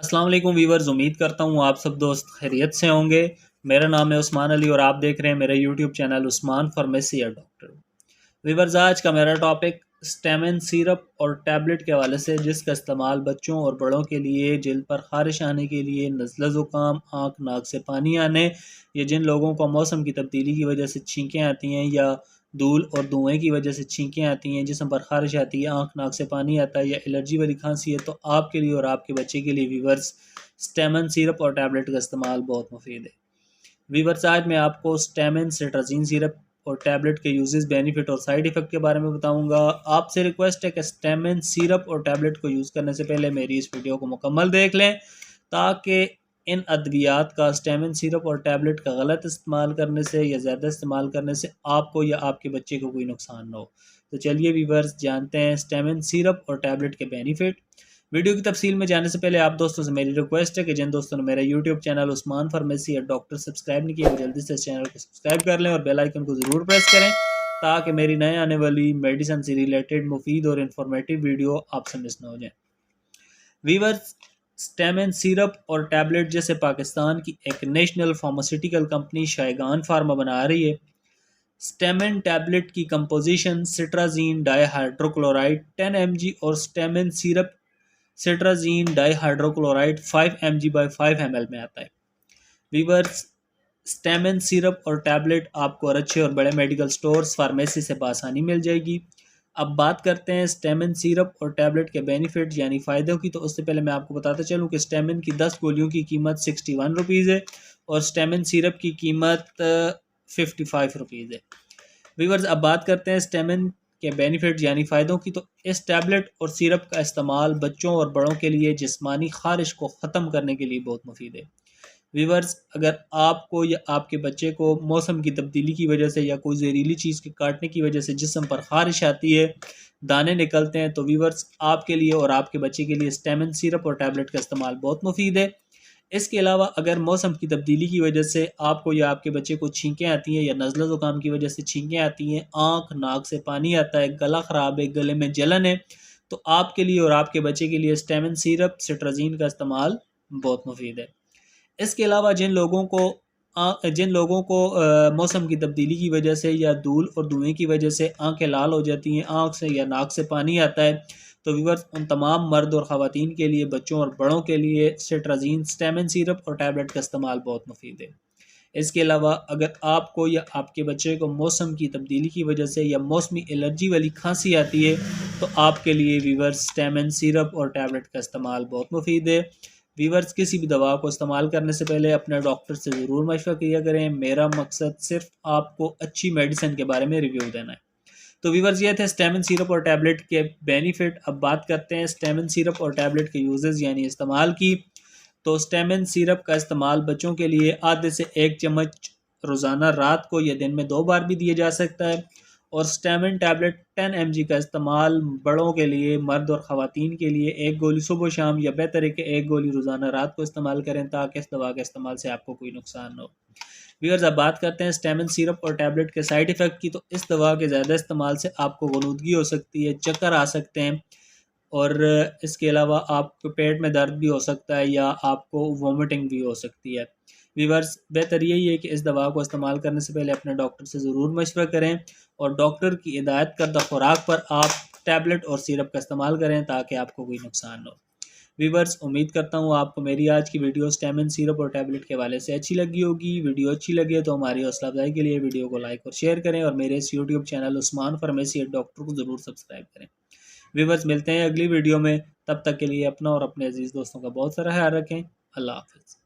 अस्सलाम वालेकुम वीवर्स, उम्मीद करता हूँ आप सब दोस्त खैरियत से होंगे। मेरा नाम है उस्मान अली और आप देख रहे हैं मेरा यूट्यूब चैनल उस्मान फार्मेसी या डॉक्टर। वीवर्स, आज का मेरा टॉपिक स्टेमिन सिरप और टैबलेट के हवाले से, जिसका इस्तेमाल बच्चों और बड़ों के लिए जिल्द पर ख़ारिश आने के लिए, नज़ला ज़ुकाम, आँख नाक से पानी आने, या जिन लोगों को मौसम की तब्दीली की वजह से छींकें आती हैं या धूल और धुएँ की वजह से छींकें आती हैं, जिस्म पर ख़ारिश आती है, आँख नाक से पानी आता है या एलर्जी वाली खांसी है, तो आपके लिए और आपके बच्चे के लिए वीवर्स स्टेमिन सिरप और टैबलेट का इस्तेमाल बहुत मुफीद है। वीवर्स, आज मैं आपको स्टेमिन सिट्राजीन सिरप और टैबलेट के यूजेस, बेनिफिट और साइड इफ़ेक्ट के बारे में बताऊंगा। आपसे रिक्वेस्ट है कि स्टेमिन सिरप और टैबलेट को यूज़ करने से पहले मेरी इस वीडियो को मुकम्मल देख लें, ताकि इन अद्वियात का, स्टेमिन सिरप और टैबलेट का गलत इस्तेमाल करने से या ज़्यादा इस्तेमाल करने से आपको या आपके बच्चे को कोई नुकसान ना हो। तो चलिए वीवर्स, जानते हैं स्टेमिन सिरप और टैबलेट के बेनिफिट। वीडियो की तफसील में जाने से पहले आप दोस्तों से मेरी रिक्वेस्ट है कि जिन दोस्तों ने मेरा यूट्यूब चैनल उस्मान फार्मेसी या डॉक्टर सब्सक्राइब नहीं किया, वो जल्दी से इस चैनल को सब्सक्राइब कर लें और बेल आइकन को ज़रूर प्रेस करें, ताकि मेरी नए आने वाली मेडिसिन से रिलेटेड मुफीद और इन्फॉर्मेटिव वीडियो आपसे मिस ना हो जाए। वीवर्स, स्टेमिन सिरप और टैबलेट जैसे पाकिस्तान की एक national pharmaceutical company Shaigan pharma बना रही है। स्टेमिन टैबलेट की कंपोजिशन सिट्राजीन डाईहाइड्रोक्लोराइड 10 mg और Stemin syrup cetirizine dihydrochloride 5 mg by 5 ml में आता है। वीवर्स, स्टेमिन सिरप और टैबलेट आपको अच्छे और बड़े मेडिकल स्टोर्स, फार्मेसी से बआसानी मिल जाएगी। अब बात करते हैं स्टेमिन सिरप और टैबलेट के बेनिफिट यानी फ़ायदों की। तो उससे पहले मैं आपको बताता चलूँ कि स्टेमिन की 10 गोलियों की कीमत 61 रुपीज़ है और स्टेमिन सिरप की कीमत 55 रुपीज़ है। वीवर्स, अब बात करते हैं स्टेमिन के बेनिफिट यानी फ़ायदों की। तो इस टैबलेट और सिरप का इस्तेमाल बच्चों और बड़ों के लिए जिस्मानी ख़ारिश को ख़त्म करने के लिए बहुत मुफीद है। वीवर्स, अगर आपको या आपके बच्चे को मौसम की तब्दीली की वजह से या कोई जहरीली चीज़ के काटने की वजह से जिस्म पर ख़ारिश आती है, दाने निकलते हैं, तो वीवर्स आपके लिए और आपके बच्चे के लिए स्टेमिन सिरप और टैबलेट का इस्तेमाल बहुत मुफीद है। इसके अलावा अगर मौसम की तब्दीली की वजह से आपको या आपके बच्चे को छींकें आती हैं या नज़ला ज़ुकाम की वजह से छींकें आती हैं, आँख नाक से पानी आता है, गला ख़राब है, गले में जलन है, तो आपके लिए और आपके बच्चे के लिए स्टेमिन सिरप सिट्राजीन का इस्तेमाल बहुत मुफीद है। इसके अलावा जिन लोगों को मौसम की तब्दीली की वजह से या धूल और धुएँ की वजह से आंखें लाल हो जाती हैं, आँख से या नाक से पानी आता है, तो व्यूअर्स उन तमाम मर्द और ख़वातीन के लिए, बच्चों और बड़ों के लिए सिट्राजीन, स्टेमिन सिरप और टैबलेट का इस्तेमाल बहुत मुफीद है। इसके अलावा अगर आपको या आपके बच्चे को मौसम की तब्दीली की वजह से या मौसमी एलर्जी वाली खांसी आती है, तो आपके लिए व्यूअर्स स्टेमिन सिरप और टैबलेट का इस्तेमाल बहुत मुफीद है। वीवर्स, किसी भी दवा को इस्तेमाल करने से पहले अपने डॉक्टर से ज़रूर मशवरा किया करें। मेरा मकसद सिर्फ आपको अच्छी मेडिसिन के बारे में रिव्यू देना है। तो वीवर्स, ये थे स्टेमिन सिरप और टैबलेट के बेनिफिट। अब बात करते हैं स्टेमिन सिरप और टैबलेट के यूजेस यानी इस्तेमाल की। तो स्टेमिन सिरप का इस्तेमाल बच्चों के लिए आधे से 1 चम्मच रोज़ाना रात को या दिन में 2 बार भी दिया जा सकता है, और स्टेमिन टैबलेट 10 mg का इस्तेमाल बड़ों के लिए, मर्द और ख़वातीन के लिए 1 गोली सुबह शाम या बेहतर है कि 1 गोली रोज़ाना रात को इस्तेमाल करें, ताकि इस दवा के इस्तेमाल से आपको कोई नुकसान न हो। व्यूअर्स, अब बात करते हैं स्टेमिन सिरप और टैबलेट के साइड इफ़ेक्ट की। तो इस दवा के ज़्यादा इस्तेमाल से आपको ग़नूदगी हो सकती है, चक्कर आ सकते हैं, और इसके अलावा आपके पेट में दर्द भी हो सकता है या आपको वोमिटिंग भी हो सकती है। व्यूअर्स, बेहतर यही है कि इस दवा को इस्तेमाल करने से पहले अपने डॉक्टर से ज़रूर मशवरा करें और डॉक्टर की हिदायत करदा खुराक पर आप टैबलेट और सिरप का इस्तेमाल करें, ताकि आपको कोई नुकसान न हो। व्यूअर्स, उम्मीद करता हूँ आपको मेरी आज की वीडियो स्टेमिन सिरप और टैबलेट के हवाले से अच्छी लगी होगी। वीडियो अच्छी लगे तो हमारी हौसला अफजाई के लिए वीडियो को लाइक और शेयर करें, और मेरे इस YouTube channel Usman pharmacy doctor को ज़रूर सब्सक्राइब करें। व्यूअर्स, मिलते हैं अगली वीडियो में। तब तक के लिए अपना और अपने अजीज़ दोस्तों का बहुत सारा ख्याल रखें। अल्लाह हाफ़िज़।